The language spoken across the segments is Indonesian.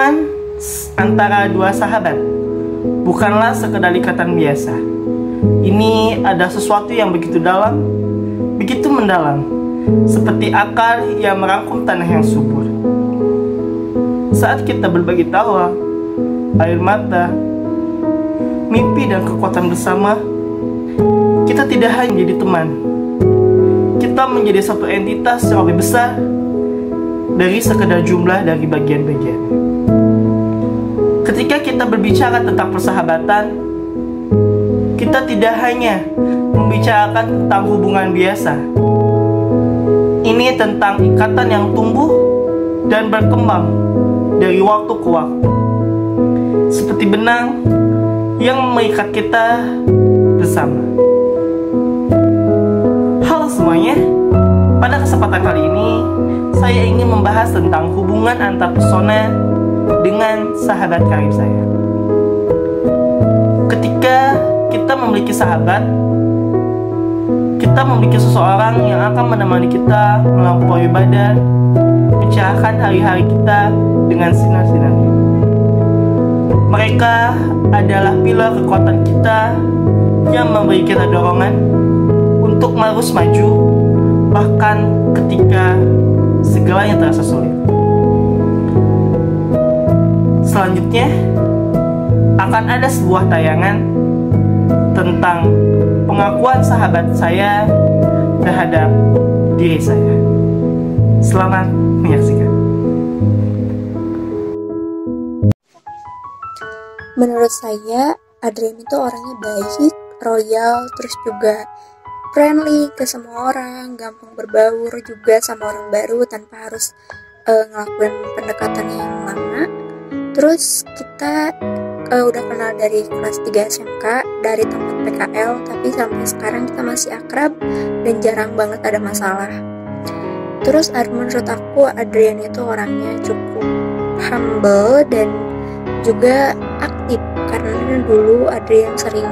Hubungan antara dua sahabat bukanlah sekedar ikatan biasa. Ini ada sesuatu yang begitu dalam, begitu mendalam, seperti akar yang merangkum tanah yang subur. Saat kita berbagi tawa, air mata, mimpi dan kekuatan bersama, kita tidak hanya menjadi teman, kita menjadi satu entitas yang lebih besar dari sekedar jumlah dari bagian-bagian. Ketika kita berbicara tentang persahabatan, kita tidak hanya membicarakan tentang hubungan biasa. Ini tentang ikatan yang tumbuh dan berkembang dari waktu ke waktu, seperti benang yang mengikat kita bersama. Halo semuanya, pada kesempatan kali ini saya ingin membahas tentang hubungan antar pesona dengan sahabat karib saya. Ketika kita memiliki sahabat, kita memiliki seseorang yang akan menemani kita melampaui badai, mencerahkan hari-hari kita dengan sinar-sinarnya. Mereka adalah pilar kekuatan kita yang memberi kita dorongan untuk terus maju, bahkan ketika segalanya terasa sulit. Selanjutnya akan ada sebuah tayangan tentang pengakuan sahabat saya terhadap diri saya. Selamat menyaksikan. Menurut saya, Adrian itu orangnya baik, royal, terus juga friendly ke semua orang, gampang berbaur juga sama orang baru tanpa harus ngelakuin pendekatan yang lama. Terus kita udah kenal dari kelas 3 SMK, dari tempat PKL, tapi sampai sekarang kita masih akrab dan jarang banget ada masalah. Terus menurut aku Adrian itu orangnya cukup humble dan juga aktif, karena dulu Adrian sering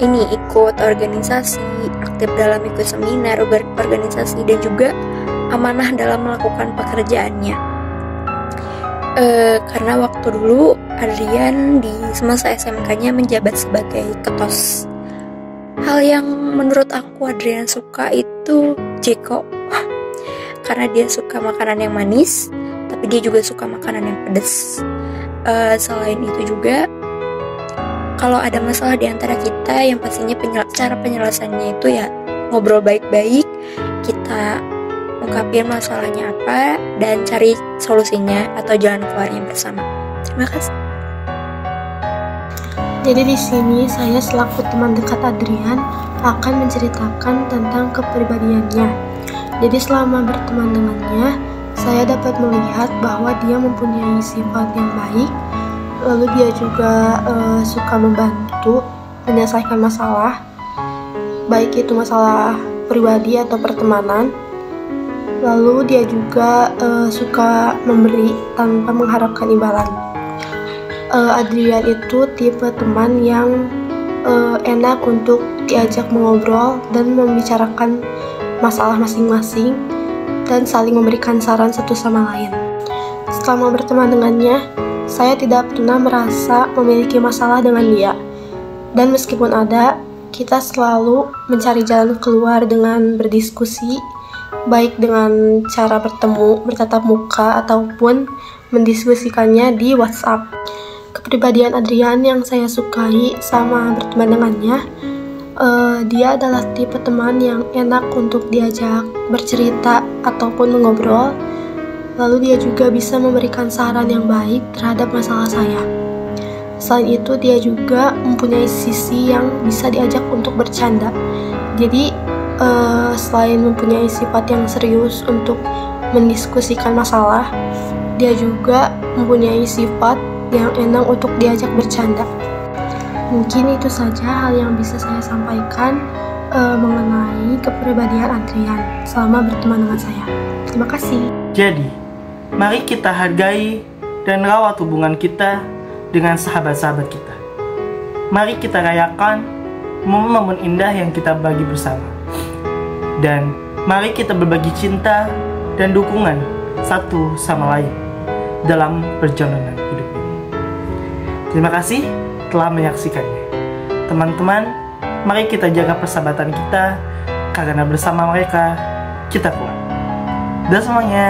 ikut organisasi, aktif dalam ikut seminar, organisasi, dan juga amanah dalam melakukan pekerjaannya. Karena waktu dulu Adrian di semasa SMK-nya menjabat sebagai ketos. Hal yang menurut aku Adrian suka itu Jeko, karena dia suka makanan yang manis, tapi dia juga suka makanan yang pedas. Selain itu juga, kalau ada masalah di antara kita, yang pastinya cara penyelesaiannya itu ya ngobrol baik-baik, kita ungkapin masalahnya apa, dan cari solusinya atau jalan keluarnya bersama. Terima kasih. Jadi di sini saya selaku teman dekat Adrian akan menceritakan tentang kepribadiannya. Jadi selama berteman dengannya, saya dapat melihat bahwa dia mempunyai sifat yang baik. Lalu dia juga suka membantu menyelesaikan masalah, baik itu masalah pribadi atau pertemanan. Lalu dia juga suka memberi tanpa mengharapkan imbalan. Adrian itu tipe teman yang enak untuk diajak mengobrol dan membicarakan masalah masing-masing dan saling memberikan saran satu sama lain. Selama berteman dengannya, saya tidak pernah merasa memiliki masalah dengan dia. Dan meskipun ada, kita selalu mencari jalan keluar dengan berdiskusi, baik dengan cara bertemu, bertatap muka, ataupun mendiskusikannya di WhatsApp. Kepribadian Adrian yang saya sukai sama berteman dengannya, dia adalah tipe teman yang enak untuk diajak bercerita ataupun mengobrol. Lalu dia juga bisa memberikan saran yang baik terhadap masalah saya. Selain itu, dia juga mempunyai sisi yang bisa diajak untuk bercanda. Jadi, selain mempunyai sifat yang serius untuk mendiskusikan masalah, dia juga mempunyai sifat yang enak untuk diajak bercanda. Mungkin itu saja hal yang bisa saya sampaikan mengenai kepribadian Adrian selama berteman dengan saya. Terima kasih. Jadi, mari kita hargai dan rawat hubungan kita dengan sahabat-sahabat kita. Mari kita rayakan momen-momen indah yang kita bagi bersama. Dan mari kita berbagi cinta dan dukungan satu sama lain. dalam perjalanan hidup ini. Terima kasih telah menyaksikannya. Teman-teman, mari kita jaga persahabatan kita, karena bersama mereka kita kuat. Dan semuanya.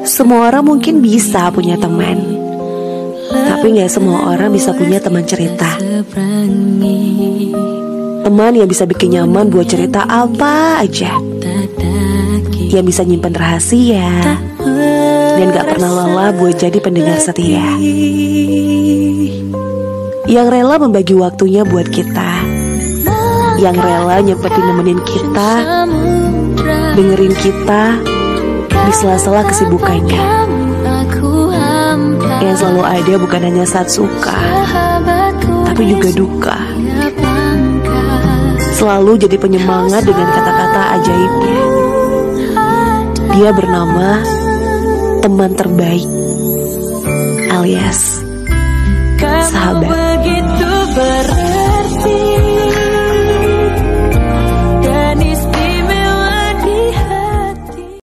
Semua orang mungkin bisa punya teman, tapi gak semua orang bisa punya teman cerita. Teman yang bisa bikin nyaman buat cerita apa aja, yang bisa nyimpen rahasia, dan gak pernah lelah buat jadi pendengar setia, yang rela membagi waktunya buat kita, yang rela nyempetin nemenin kita, dengerin kita di sela-sela kesibukannya, yang selalu ada bukan hanya saat suka, tapi juga duka, selalu jadi penyemangat dengan kata-kata ajaibnya. Dia bernama teman terbaik, alias sahabat.